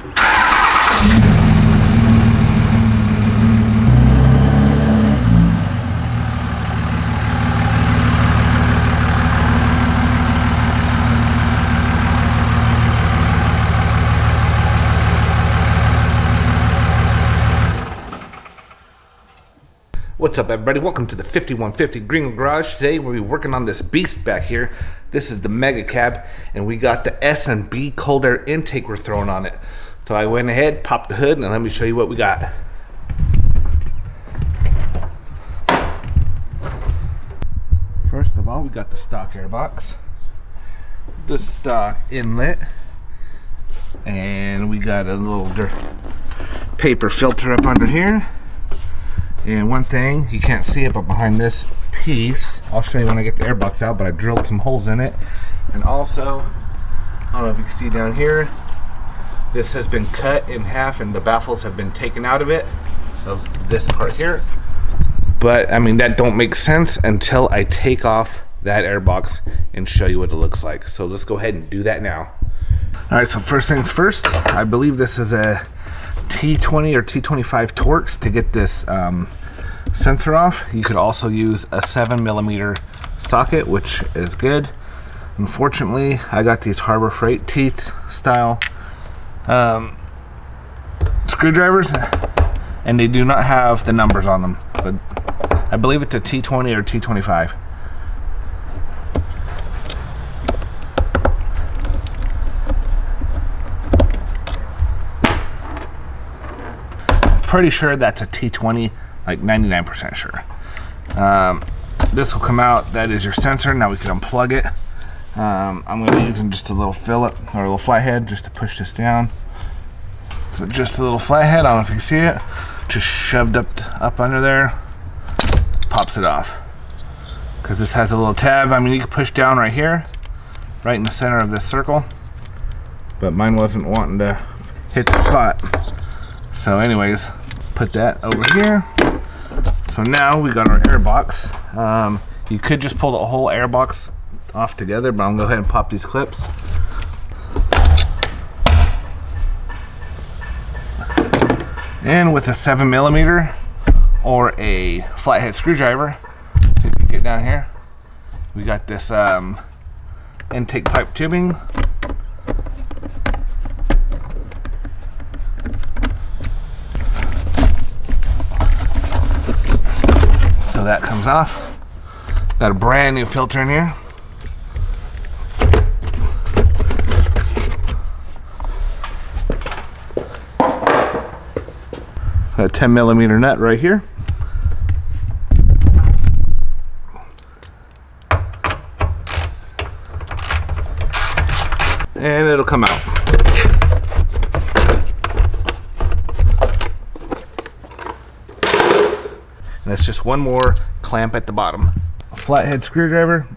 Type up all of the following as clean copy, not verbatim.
What's up, everybody? Welcome to the 5150 Green Garage. Today we'll be working on this beast back here. This is the Mega Cab, and we got the S&B cold air intake we're throwing on it. So I went ahead, popped the hood, and let me show you what we got. First of all, we got the stock air box, the stock inlet, and we got a little paper filter up under here. And one thing, you can't see it, but behind this piece, I'll show you when I get the air box out, but I drilled some holes in it. And also, I don't know if you can see down here, this has been cut in half and the baffles have been taken out of it, of this part here. But I mean, that don't make sense until I take off that air box and show you what it looks like. So let's go ahead and do that now. All right, so first things first, I believe this is a T20 or T25 Torx to get this sensor off. You could also use a 7mm socket, which is good. Unfortunately, I got these Harbor Freight teeth style screwdrivers, and they do not have the numbers on them, but I believe it's a T20 or T25. Pretty sure that's a T20, like 99% sure. This will come out. That is your sensor. Now we can unplug it. I'm going to be using just a little Phillip or a little flathead just to push this down. So just a little flathead. I don't know if you can see it. Just shoved up under there. Pops it off. Because this has a little tab. I mean, you can push down right here, right in the center of this circle. But mine wasn't wanting to hit the spot. So anyways, put that over here. So now we got our air box. You could just pull the whole air box off together, but I'm gonna go ahead and pop these clips. And with a 7mm or a flathead screwdriver, see if we can get down here, we got this intake pipe tubing. So that comes off. Got a brand new filter in here. A 10mm nut right here. And it'll come out. And it's just one more clamp at the bottom. A flathead screwdriver.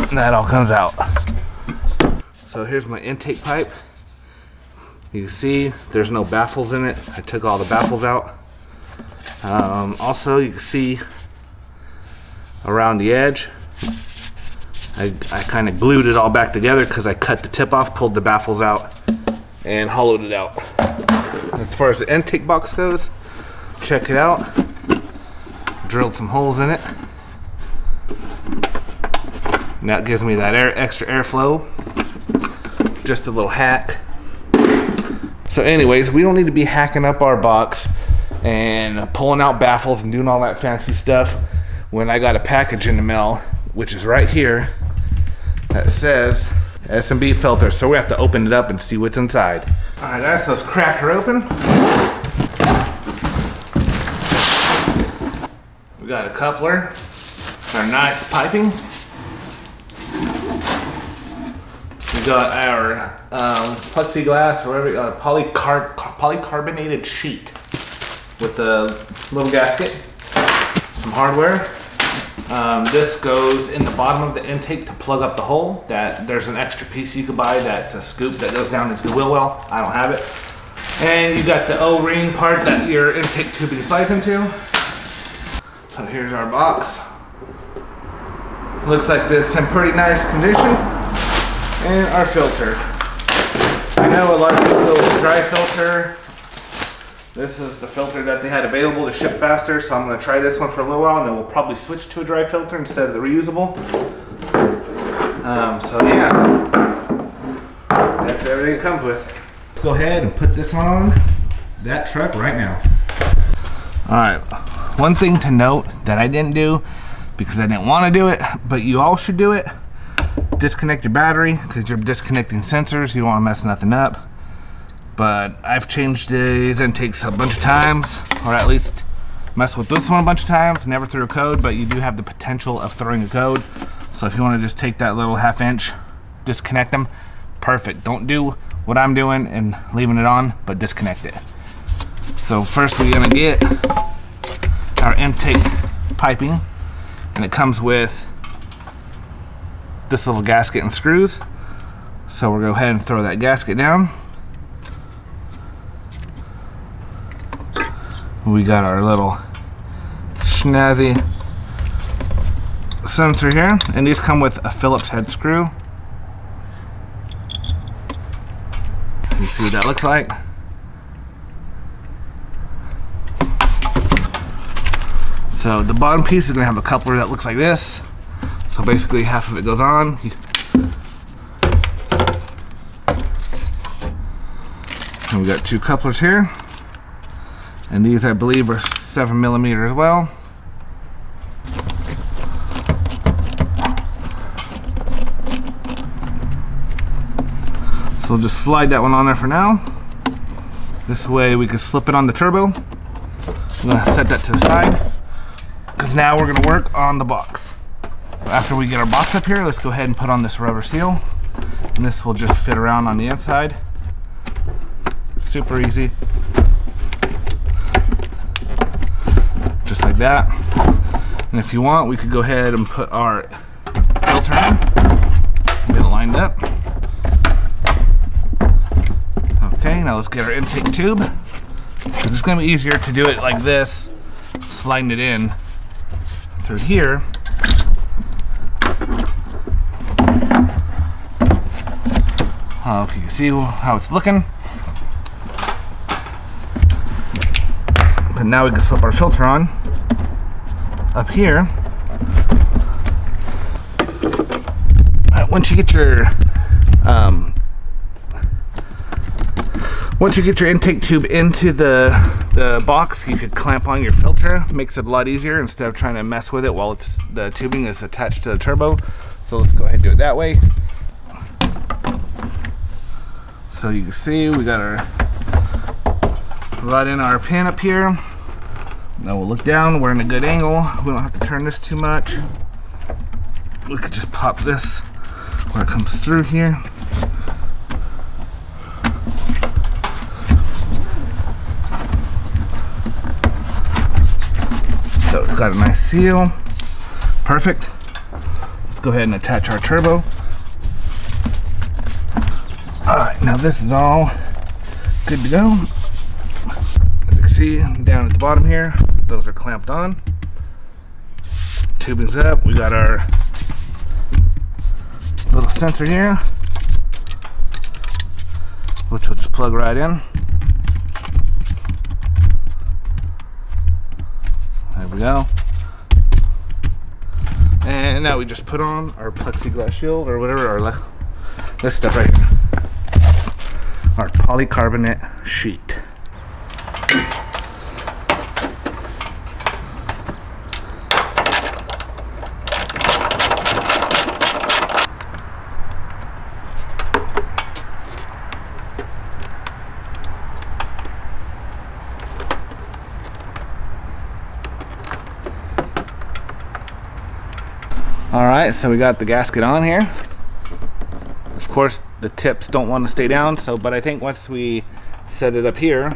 And that all comes out. So here's my intake pipe. You can see there's no baffles in it. I took all the baffles out. Also, you can see around the edge, I kind of glued it all back together because I cut the tip off, pulled the baffles out, and hollowed it out. As far as the intake box goes, check it out. Drilled some holes in it. And that gives me that extra airflow. Just a little hack. So anyways, we don't need to be hacking up our box and pulling out baffles and doing all that fancy stuff when I got a package in the mail, which is right here, that says S&B filter. So we have to open it up and see what's inside. All right, guys, so let's crack her open. We got a coupler, our nice piping. We got our plexiglass, or whatever, polycarbonated sheet with a little gasket, some hardware. This goes in the bottom of the intake to plug up the hole. There's an extra piece you could buy that's a scoop that goes down into the wheel well. I don't have it. And you got the O-ring part that your intake tubing slides into. So here's our box. Looks like it's in pretty nice condition. And our filter. I know a lot of people go with dry filter. This is the filter that they had available to ship faster, so I'm going to try this one for a little while, and then we'll probably switch to a dry filter instead of the reusable. So yeah, that's everything it comes with. Let's go ahead and put this on that truck right now. Alright, one thing to note that I didn't do, because I didn't want to do it, but you all should do it. Disconnect your battery, because you're disconnecting sensors. You don't want to mess nothing up. But I've changed these intakes a bunch of times, or at least messed with this one a bunch of times. Never threw a code, but you do have the potential of throwing a code. So if you want to just take that little 1/2 inch, disconnect them, perfect. Don't do what I'm doing and leaving it on, but disconnect it. So first we're going to get our intake piping, and it comes with this little gasket and screws. So we'll go ahead and throw that gasket down. We got our little snazzy sensor here, and these come with a Phillips head screw. You see what that looks like. So the bottom piece is going to have a coupler that looks like this. So basically half of it goes on. And we got 2 couplers here. And these, I believe, are 7mm as well. So we'll just slide that one on there for now. This way we can slip it on the turbo. I'm going to set that to the side, because now we're going to work on the box. After we get our box up here, let's go ahead and put on this rubber seal. And this will just fit around on the inside. Super easy. Just like that. And if you want, we could go ahead and put our filter in. Get it lined up. Okay, now let's get our intake tube. Because it's going to be easier to do it like this, sliding it in through here. I don't know if you can see how it's looking. But now we can slip our filter on up here. Once you get your intake tube into the box, you could clamp on your filter. Makes it a lot easier instead of trying to mess with it while the tubing is attached to the turbo. So let's go ahead and do it that way. So you can see we got our right in our pin up here. Now we'll look down. We're in a good angle. We don't have to turn this too much. We could just pop this where it comes through here. So it's got a nice seal. Perfect. Let's go ahead and attach our turbo. Alright, now this is all good to go. As you can see down at the bottom here, those are clamped on. Tubing's up. We got our little sensor here, which will just plug right in. There we go. And now we just put on our plexiglass shield or whatever, this stuff right here. Our polycarbonate sheet. Alright, so we got the gasket on here. Of course, the tips don't want to stay down, but I think once we set it up here,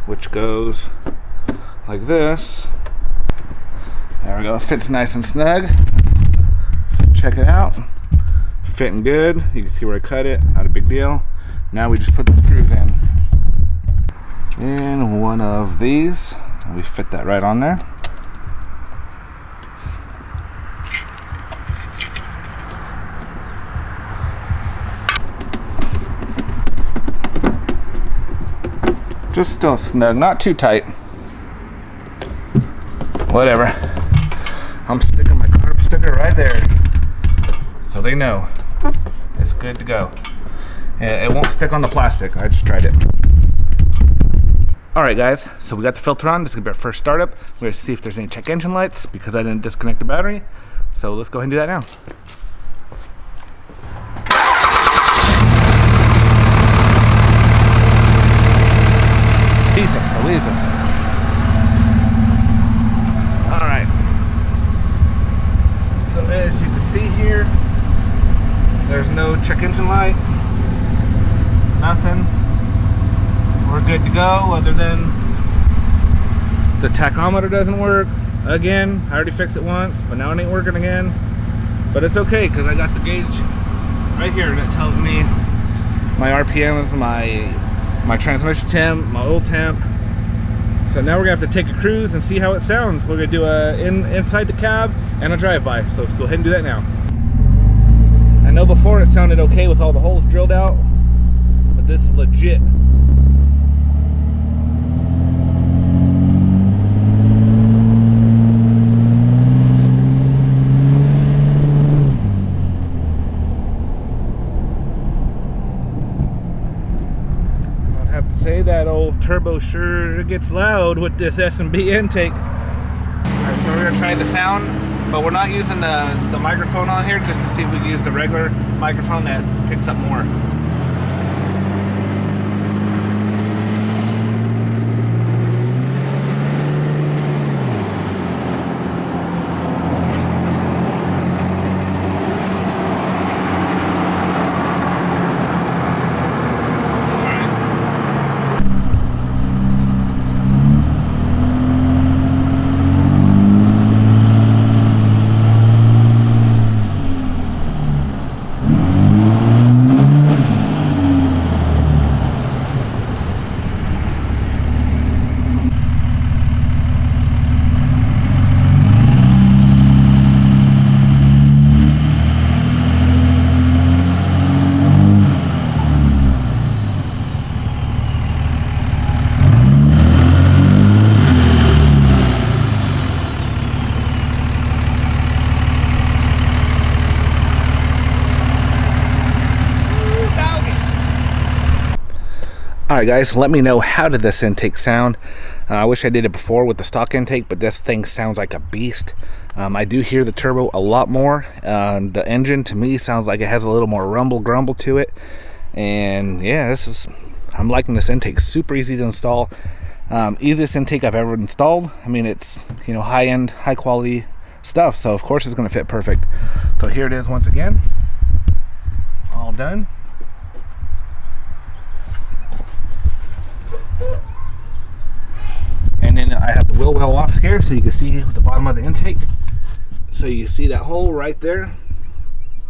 which goes like this, there we go, fits nice and snug. So check it out, fitting good. You can see where I cut it, not a big deal. Now we just put the screws in one of these, and we fit that right on there. Just still snug, not too tight. Whatever. I'm sticking my carb sticker right there, so they know it's good to go. And it won't stick on the plastic. I just tried it. Alright guys, so we got the filter on. This is going to be our first startup. We're going to see if there's any check engine lights because I didn't disconnect the battery. So let's go ahead and do that now. Jesus, Louises. Alright. So as you can see here, there's no check engine light. Nothing. We're good to go, other than the tachometer doesn't work. Again, I already fixed it once, but now it ain't working again. But it's okay, because I got the gauge right here that tells me my RPMs, my transmission temp, my oil temp. So now we're gonna have to take a cruise and see how it sounds. We're gonna do a inside the cab and a drive-by. So let's go ahead and do that now. I know before it sounded okay with all the holes drilled out, but this is legit. Say that old turbo sure gets loud with this S&B intake. Alright, so we're gonna try the sound, but we're not using the microphone on here just to see if we can use the regular microphone that picks up more. Alright guys, let me know, how did this intake sound? I wish I did it before with the stock intake, but this thing sounds like a beast. I do hear the turbo a lot more. The engine to me sounds like it has a little more rumble grumble to it. And yeah, I'm liking this intake. Super easy to install. Easiest intake I've ever installed. I mean, it's, you know, high-end, high quality stuff, so of course it's going to fit perfect. So here it is once again, all done. And then I have the wheel well off here so you can see the bottom of the intake. So you see that hole right there,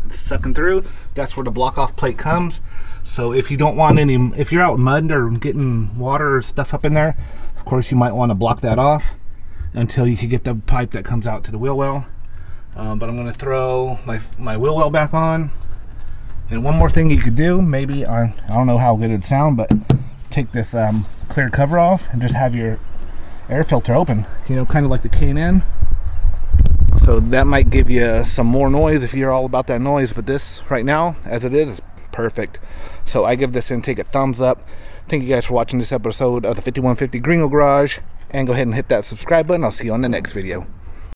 it's sucking through. That's where the block off plate comes. So if you don't want any, if you're out in mud or getting water or stuff up in there, of course you might want to block that off until you can get the pipe that comes out to the wheel well. But I'm going to throw my wheel well back on. And one more thing you could do, maybe, I don't know how good it'd sound, but take this clear cover off and just have your air filter open, you know, kind of like the K&N. So that might give you some more noise if you're all about that noise, but this right now as it is perfect. So I give this intake a thumbs up. Thank you guys for watching this episode of the 5150 Gringo Garage, and go ahead and hit that subscribe button. I'll see you on the next video.